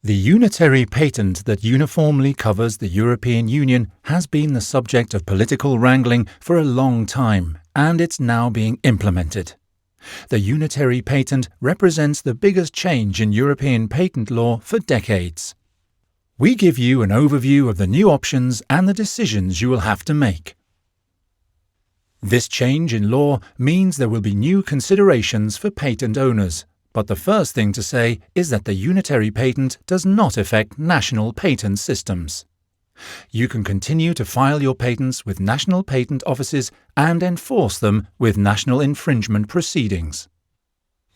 The unitary patent that uniformly covers the European Union has been the subject of political wrangling for a long time, and it's now being implemented. The unitary patent represents the biggest change in European patent law for decades. We give you an overview of the new options and the decisions you will have to make. This change in law means there will be new considerations for patent owners. But the first thing to say is that the unitary patent does not affect national patent systems. You can continue to file your patents with national patent offices and enforce them with national infringement proceedings.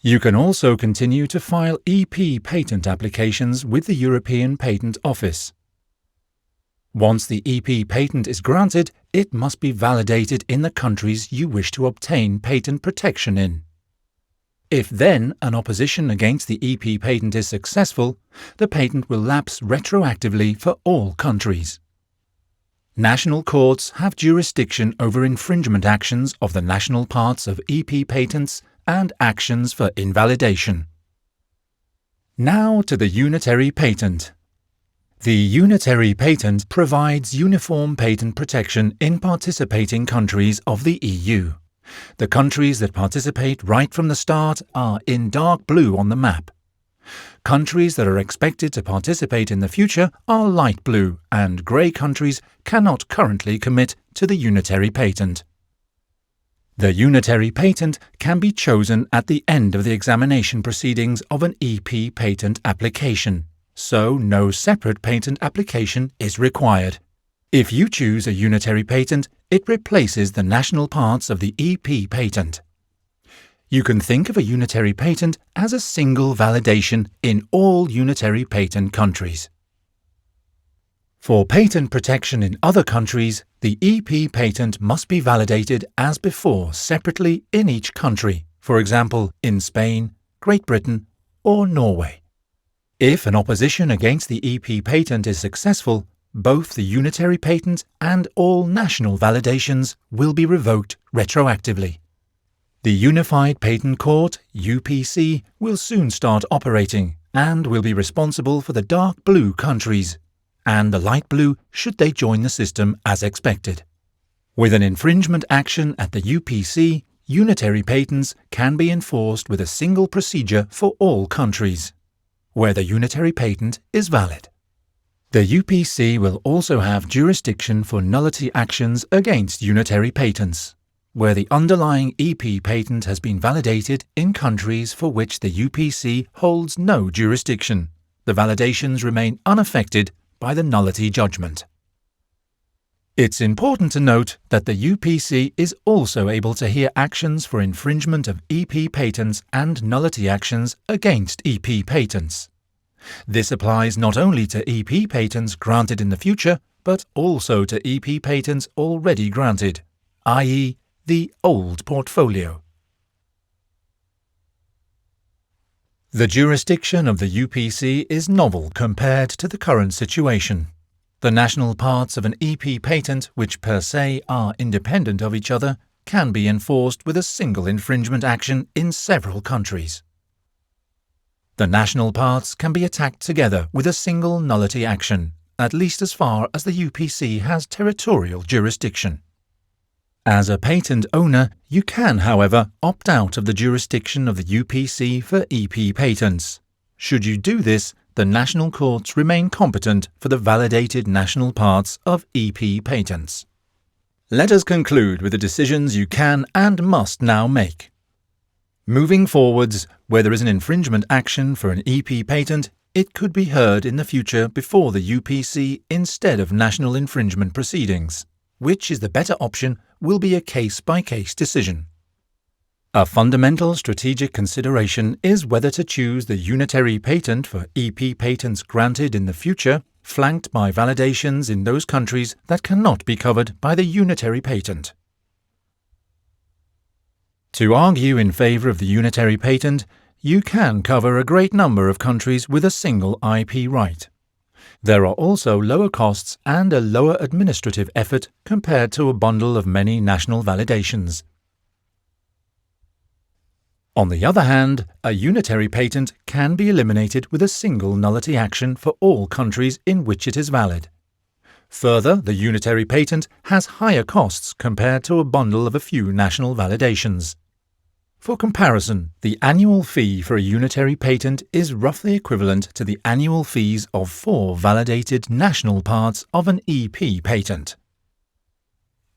You can also continue to file EP patent applications with the European Patent Office. Once the EP patent is granted, it must be validated in the countries you wish to obtain patent protection in. If then an opposition against the EP patent is successful, the patent will lapse retroactively for all countries. National courts have jurisdiction over infringement actions of the national parts of EP patents and actions for invalidation. Now to the unitary patent. The unitary patent provides uniform patent protection in participating countries of the EU. The countries that participate right from the start are in dark blue on the map. Countries that are expected to participate in the future are light blue, and grey countries cannot currently commit to the unitary patent. The unitary patent can be chosen at the end of the examination proceedings of an EP patent application, so no separate patent application is required. If you choose a unitary patent, it replaces the national parts of the EP patent. You can think of a unitary patent as a single validation in all unitary patent countries. For patent protection in other countries, the EP patent must be validated as before separately in each country, for example in Spain, Great Britain, or Norway. If an opposition against the EP patent is successful, both the unitary patent and all national validations will be revoked retroactively. The Unified Patent Court, UPC, will soon start operating and will be responsible for the dark blue countries and the light blue should they join the system as expected. With an infringement action at the UPC, unitary patents can be enforced with a single procedure for all countries, where the unitary patent is valid. The UPC will also have jurisdiction for nullity actions against unitary patents, where the underlying EP patent has been validated in countries for which the UPC holds no jurisdiction. The validations remain unaffected by the nullity judgment. It's important to note that the UPC is also able to hear actions for infringement of EP patents and nullity actions against EP patents. This applies not only to EP patents granted in the future, but also to EP patents already granted, i.e., the old portfolio. The jurisdiction of the UPC is novel compared to the current situation. The national parts of an EP patent, which per se are independent of each other, can be enforced with a single infringement action in several countries. The national parts can be attacked together with a single nullity action, at least as far as the UPC has territorial jurisdiction. As a patent owner, you can, however, opt out of the jurisdiction of the UPC for EP patents. Should you do this, the national courts remain competent for the validated national parts of EP patents. Let us conclude with the decisions you can and must now make. Moving forwards, where there is an infringement action for an EP patent, it could be heard in the future before the UPC instead of national infringement proceedings. Which is the better option will be a case-by-case decision. A fundamental strategic consideration is whether to choose the unitary patent for EP patents granted in the future, flanked by validations in those countries that cannot be covered by the unitary patent. To argue in favor of the unitary patent, you can cover a great number of countries with a single IP right. There are also lower costs and a lower administrative effort compared to a bundle of many national validations. On the other hand, a unitary patent can be eliminated with a single nullity action for all countries in which it is valid. Further, the unitary patent has higher costs compared to a bundle of a few national validations. For comparison, the annual fee for a unitary patent is roughly equivalent to the annual fees of 4 validated national parts of an EP patent.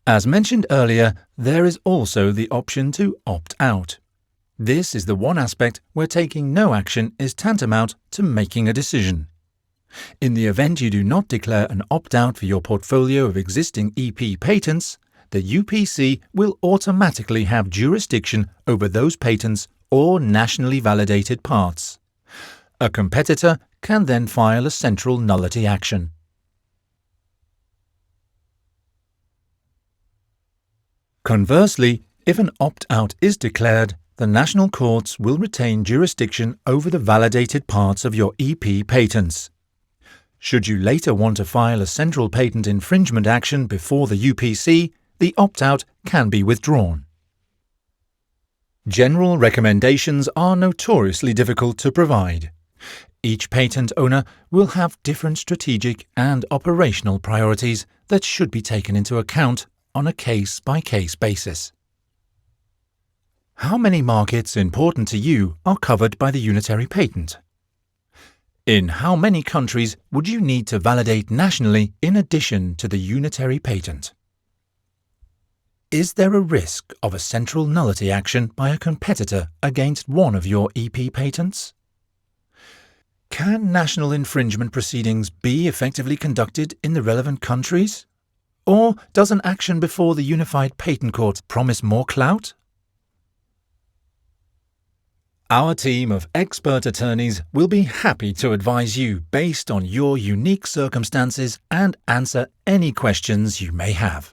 As mentioned earlier, there is also the option to opt out. This is the one aspect where taking no action is tantamount to making a decision. In the event you do not declare an opt-out for your portfolio of existing EP patents, the UPC will automatically have jurisdiction over those patents or nationally validated parts. A competitor can then file a central nullity action. Conversely, if an opt-out is declared, the national courts will retain jurisdiction over the validated parts of your EP patents. Should you later want to file a central patent infringement action before the UPC, the opt-out can be withdrawn. General recommendations are notoriously difficult to provide. Each patent owner will have different strategic and operational priorities that should be taken into account on a case-by-case basis. How many markets important to you are covered by the unitary patent? In how many countries would you need to validate nationally in addition to the unitary patent? Is there a risk of a central nullity action by a competitor against one of your EP patents? Can national infringement proceedings be effectively conducted in the relevant countries? Or does an action before the Unified Patent Court promise more clout? Our team of expert attorneys will be happy to advise you based on your unique circumstances and answer any questions you may have.